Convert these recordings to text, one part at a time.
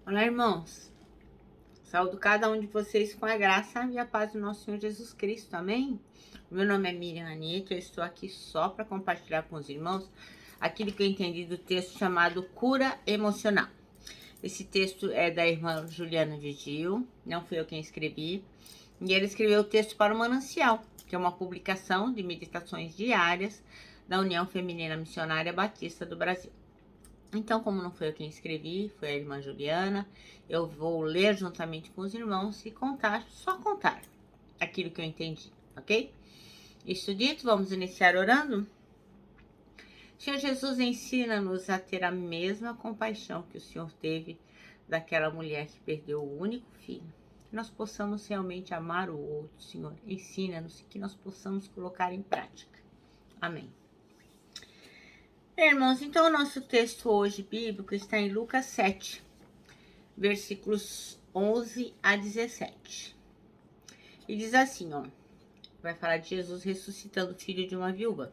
Olá, irmãos. Saúdo cada um de vocês com a graça e a paz do nosso Senhor Jesus Cristo. Amém? Meu nome é Miriam Anitta. Eu estou aqui só para compartilhar com os irmãos aquilo que eu entendi do texto chamado Cura Emocional. Esse texto é da irmã Juliana Vigil, não fui eu quem escrevi. E ela escreveu o texto para o Manancial, que é uma publicação de meditações diárias da União Feminina Missionária Batista do Brasil. Então, como não foi eu quem escrevi, foi a irmã Juliana, eu vou ler juntamente com os irmãos e contar, só contar aquilo que eu entendi, ok? Isso dito, vamos iniciar orando? Senhor Jesus, ensina-nos a ter a mesma compaixão que o Senhor teve daquela mulher que perdeu o único filho. Que nós possamos realmente amar o outro, Senhor. Ensina-nos e que nós possamos colocar em prática. Amém. Irmãos, então o nosso texto hoje bíblico está em Lucas 7, versículos 11 a 17. E diz assim, ó, vai falar de Jesus ressuscitando o filho de uma viúva.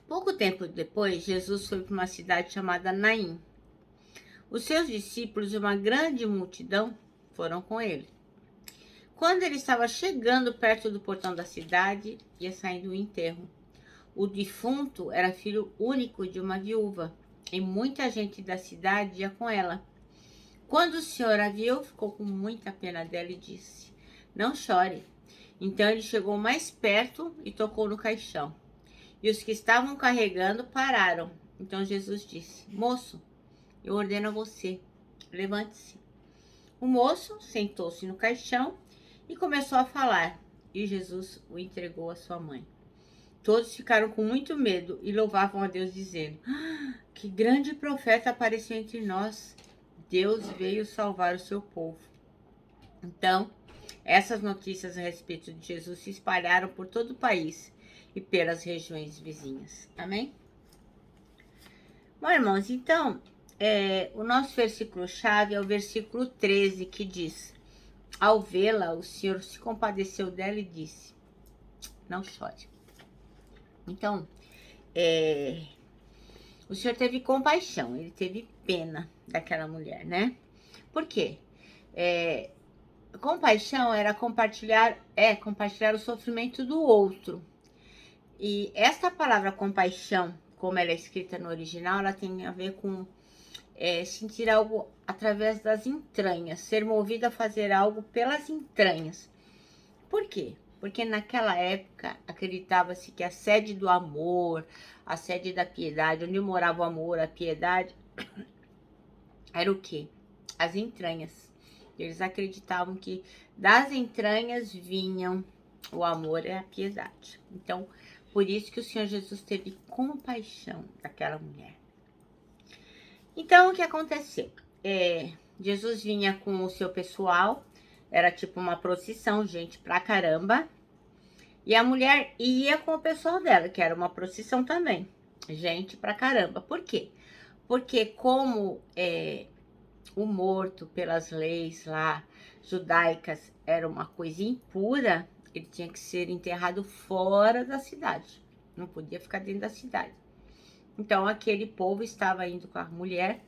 Pouco tempo depois, Jesus foi para uma cidade chamada Naim. Os seus discípulos e uma grande multidão foram com ele. Quando ele estava chegando perto do portão da cidade, ia saindo o enterro. O defunto era filho único de uma viúva, e muita gente da cidade ia com ela. Quando o Senhor a viu, ficou com muita pena dela e disse: "Não chore." Então ele chegou mais perto e tocou no caixão. E os que estavam carregando pararam. Então Jesus disse: "Moço, eu ordeno a você, levante-se." O moço sentou-se no caixão e começou a falar, e Jesus o entregou à sua mãe. Todos ficaram com muito medo e louvavam a Deus, dizendo: "Que grande profeta apareceu entre nós! Deus veio salvar o seu povo." Então, essas notícias a respeito de Jesus se espalharam por todo o país e pelas regiões vizinhas. Amém? Bom, irmãos, então, o nosso versículo-chave é o versículo 13, que diz: "Ao vê-la, o Senhor se compadeceu dela e disse: não chore." Então, o Senhor teve compaixão, ele teve pena daquela mulher, né? Por quê? Compaixão era compartilhar o sofrimento do outro. E essa palavra compaixão, como ela é escrita no original, ela tem a ver com sentir algo através das entranhas, ser movido a fazer algo pelas entranhas. Por quê? Porque naquela época acreditava-se que a sede do amor, a sede da piedade, onde morava o amor, a piedade, era o quê? As entranhas. Eles acreditavam que das entranhas vinham o amor e a piedade. Então, por isso que o Senhor Jesus teve compaixão daquela mulher. Então, o que aconteceu? Jesus vinha com o seu pessoal, era tipo uma procissão, gente pra caramba. E a mulher ia com o pessoal dela, que era uma procissão também. Gente pra caramba. Por quê? Porque como o morto, pelas leis lá judaicas, era uma coisa impura, ele tinha que ser enterrado fora da cidade. Não podia ficar dentro da cidade. Então aquele povo estava indo com a mulher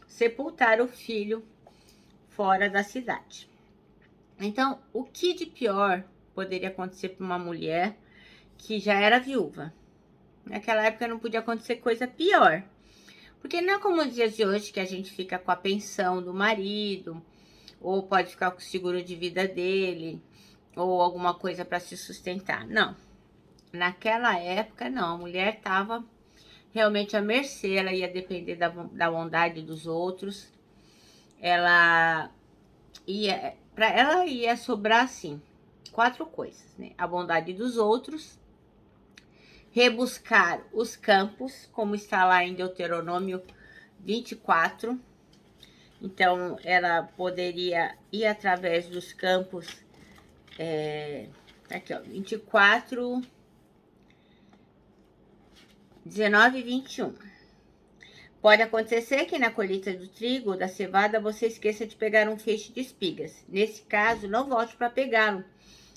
sepultar o filho fora da cidade. Então, o que de pior poderia acontecer para uma mulher que já era viúva? Naquela época não podia acontecer coisa pior. Porque não é como os dias de hoje, que a gente fica com a pensão do marido, ou pode ficar com o seguro de vida dele, ou alguma coisa para se sustentar. Não. Naquela época, não. A mulher estava realmente à mercê, ela ia depender da bondade dos outros. Para ela ia sobrar, assim, 4 coisas, né? A bondade dos outros, rebuscar os campos, como está lá em Deuteronômio 24. Então, ela poderia ir através dos campos, aqui ó, 24, 19 e 21. Pode acontecer que na colheita do trigo ou da cevada você esqueça de pegar um feixe de espigas. Nesse caso, não volte para pegá-lo,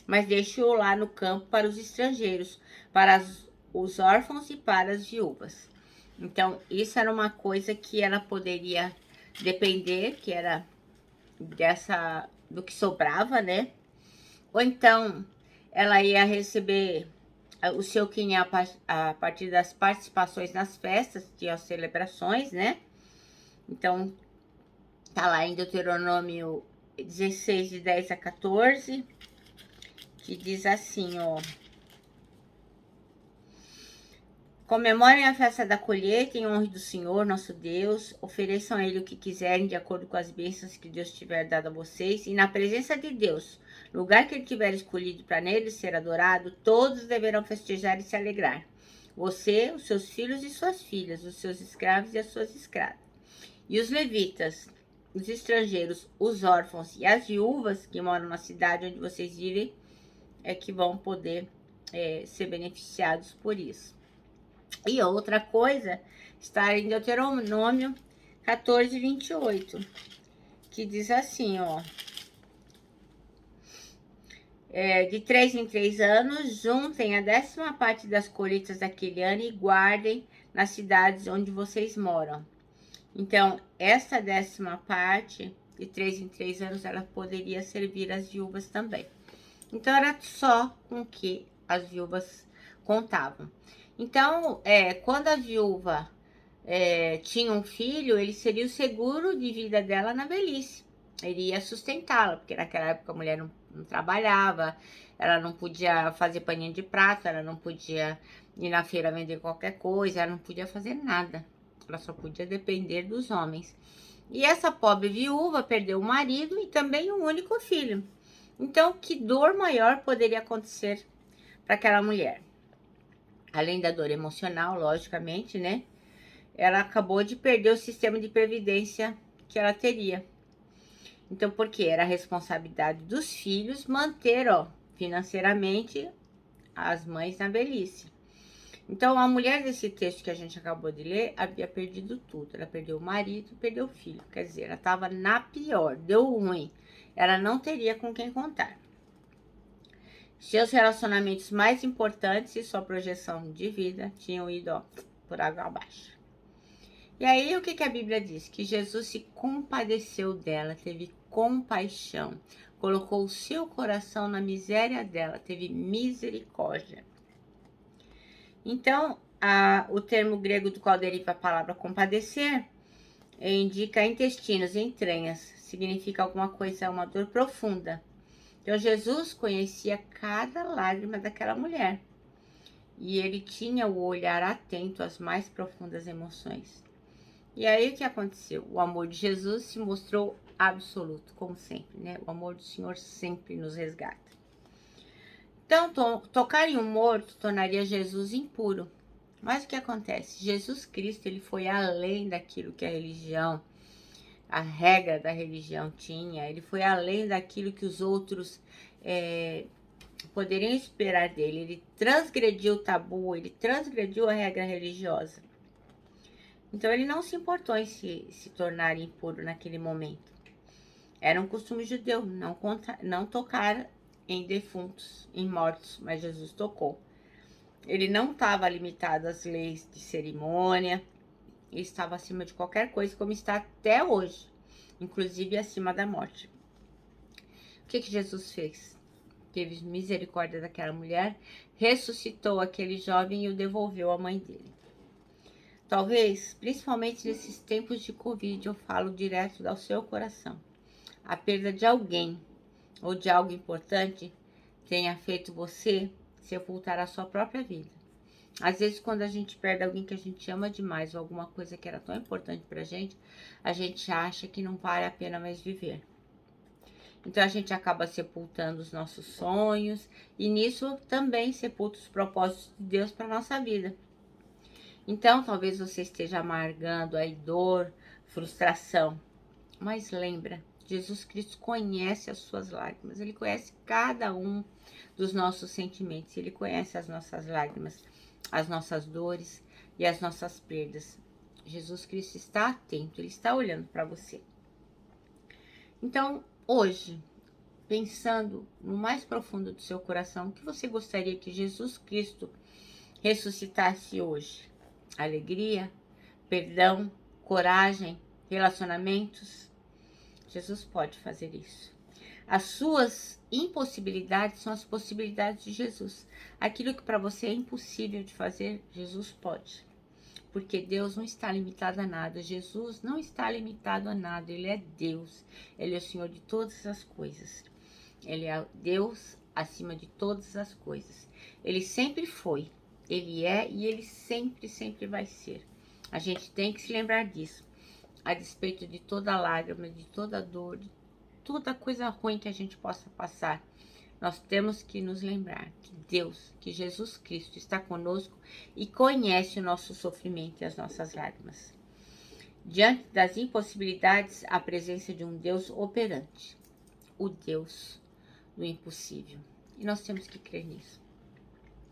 mas deixe-o lá no campo para os estrangeiros, para os órfãos e para as viúvas. Então, isso era uma coisa que ela poderia depender, que era do que sobrava, né? Ou então ela ia receber o seu quinhão a partir das participações nas festas, tinha as celebrações, né? Então, tá lá em Deuteronômio 16, de 10 a 14, que diz assim, ó. Comemorem a festa da colheita em honra do Senhor, nosso Deus. Ofereçam a Ele o que quiserem, de acordo com as bênçãos que Deus tiver dado a vocês. E na presença de Deus, lugar que Ele tiver escolhido para nele ser adorado, todos deverão festejar e se alegrar. Você, os seus filhos e suas filhas, os seus escravos e as suas escravas. E os levitas, os estrangeiros, os órfãos e as viúvas que moram na cidade onde vocês vivem, é que vão poder ser beneficiados por isso. E outra coisa está em Deuteronômio 14, 28, que diz assim, ó. De 3 em 3 anos, juntem a 10ª parte das colheitas daquele ano e guardem nas cidades onde vocês moram. Então, essa 10ª parte, de 3 em 3 anos, ela poderia servir as viúvas também. Então, era só com que as viúvas contavam. Então, quando a viúva tinha um filho, ele seria o seguro de vida dela na velhice. Ele ia sustentá-la, porque naquela época a mulher não trabalhava, ela não podia fazer paninho de prato, ela não podia ir na feira vender qualquer coisa, ela não podia fazer nada. Ela só podia depender dos homens. E essa pobre viúva perdeu o marido e também um único filho. Então, que dor maior poderia acontecer para aquela mulher? Além da dor emocional, logicamente, né? Ela acabou de perder o sistema de previdência que ela teria. Então, porque era a responsabilidade dos filhos manter, financeiramente as mães na velhice. Então, a mulher desse texto que a gente acabou de ler havia perdido tudo. Ela perdeu o marido, perdeu o filho. Quer dizer, ela estava na pior, deu ruim. Ela não teria com quem contar. Seus relacionamentos mais importantes e sua projeção de vida tinham ido por água abaixo. E aí, o que a Bíblia diz? Que Jesus se compadeceu dela, teve compaixão, colocou o seu coração na miséria dela, teve misericórdia. Então, o termo grego do qual deriva a palavra compadecer indica intestinos, entranhas, significa alguma coisa, uma dor profunda. Então, Jesus conhecia cada lágrima daquela mulher e ele tinha o olhar atento às mais profundas emoções. E aí, o que aconteceu? O amor de Jesus se mostrou absoluto, como sempre, né? O amor do Senhor sempre nos resgata. Então, tocar em um morto tornaria Jesus impuro. Mas o que acontece? Jesus Cristo, ele foi além daquilo que a regra da religião tinha. Ele foi além daquilo que os outros poderiam esperar dele. Ele transgrediu o tabu, ele transgrediu a regra religiosa. Então, ele não se importou em se tornar impuro naquele momento. Era um costume judeu, não tocar em defuntos, em mortos, mas Jesus tocou. Ele não estava limitado às leis de cerimônia, ele estava acima de qualquer coisa, como está até hoje, inclusive acima da morte. O que Jesus fez? Teve misericórdia daquela mulher, ressuscitou aquele jovem e o devolveu à mãe dele. Talvez, principalmente nesses tempos de Covid, eu falo direto ao seu coração. A perda de alguém ou de algo importante tenha feito você sepultar a sua própria vida. Às vezes, quando a gente perde alguém que a gente ama demais ou alguma coisa que era tão importante pra gente, a gente acha que não vale a pena mais viver. Então, a gente acaba sepultando os nossos sonhos e nisso também sepulta os propósitos de Deus para nossa vida. Então, talvez você esteja amargando aí dor, frustração. Mas lembra, Jesus Cristo conhece as suas lágrimas. Ele conhece cada um dos nossos sentimentos. Ele conhece as nossas lágrimas, as nossas dores e as nossas perdas. Jesus Cristo está atento, ele está olhando para você. Então, hoje, pensando no mais profundo do seu coração, o que você gostaria que Jesus Cristo ressuscitasse hoje? Alegria, perdão, coragem, relacionamentos. Jesus pode fazer isso. As suas impossibilidades são as possibilidades de Jesus. Aquilo que para você é impossível de fazer, Jesus pode. Porque Deus não está limitado a nada. Jesus não está limitado a nada. Ele é Deus. Ele é o Senhor de todas as coisas. Ele é Deus acima de todas as coisas. Ele sempre foi. Ele é e ele sempre, sempre vai ser. A gente tem que se lembrar disso. A despeito de toda lágrima, de toda dor, de toda coisa ruim que a gente possa passar. Nós temos que nos lembrar que Deus, que Jesus Cristo está conosco e conhece o nosso sofrimento e as nossas lágrimas. Diante das impossibilidades, a presença de um Deus operante, o Deus do impossível. E nós temos que crer nisso.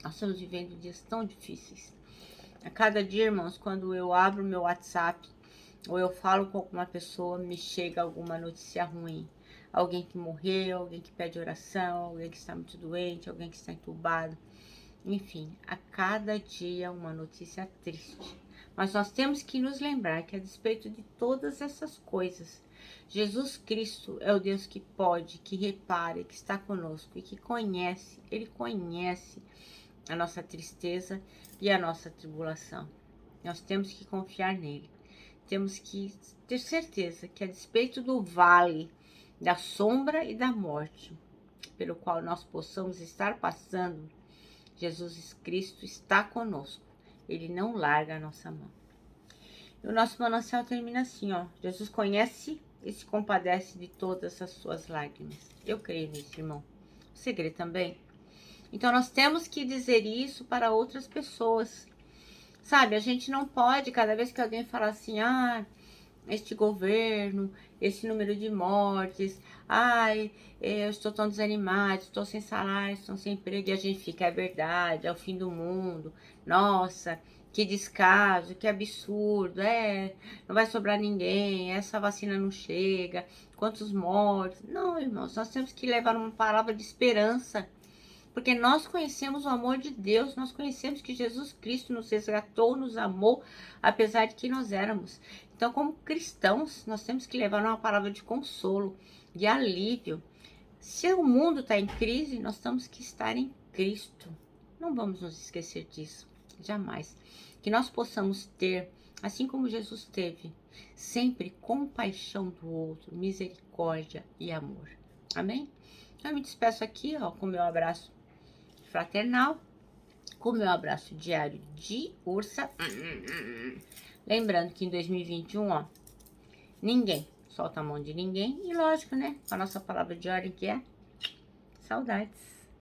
Nós estamos vivendo dias tão difíceis. A cada dia, irmãos, quando eu abro meu WhatsApp ou eu falo com alguma pessoa, me chega alguma notícia ruim. Alguém que morreu, alguém que pede oração, alguém que está muito doente, alguém que está entubado. Enfim, a cada dia uma notícia triste. Mas nós temos que nos lembrar que a despeito de todas essas coisas, Jesus Cristo é o Deus que pode, que repara, que está conosco e que conhece, Ele conhece a nossa tristeza e a nossa tribulação. Nós temos que confiar nele. Temos que ter certeza que a despeito do vale, da sombra e da morte, pelo qual nós possamos estar passando, Jesus Cristo está conosco. Ele não larga a nossa mão. E o nosso manancial termina assim, ó. Jesus conhece e se compadece de todas as suas lágrimas. Eu creio nisso, irmão. Você crê também? Então nós temos que dizer isso para outras pessoas. Sabe, a gente não pode, cada vez que alguém fala assim, este governo, esse número de mortes, eu estou tão desanimado, estou sem salário, estou sem emprego, e a gente fica, é verdade, é o fim do mundo, nossa, que descaso, que absurdo, não vai sobrar ninguém, essa vacina não chega, quantos mortos. Não, irmãos, nós temos que levar uma palavra de esperança, porque nós conhecemos o amor de Deus, nós conhecemos que Jesus Cristo nos resgatou, nos amou, apesar de que nós éramos. Então, como cristãos, nós temos que levar uma palavra de consolo, de alívio. Se o mundo está em crise, nós temos que estar em Cristo. Não vamos nos esquecer disso, jamais. Que nós possamos ter, assim como Jesus teve, sempre compaixão do outro, misericórdia e amor. Amém? Então, eu me despeço aqui, ó, com o meu abraço fraternal, com o meu abraço diário de ursa. Lembrando que em 2021, ó, ninguém solta a mão de ninguém. E lógico, né? A nossa palavra de ordem que é saudades.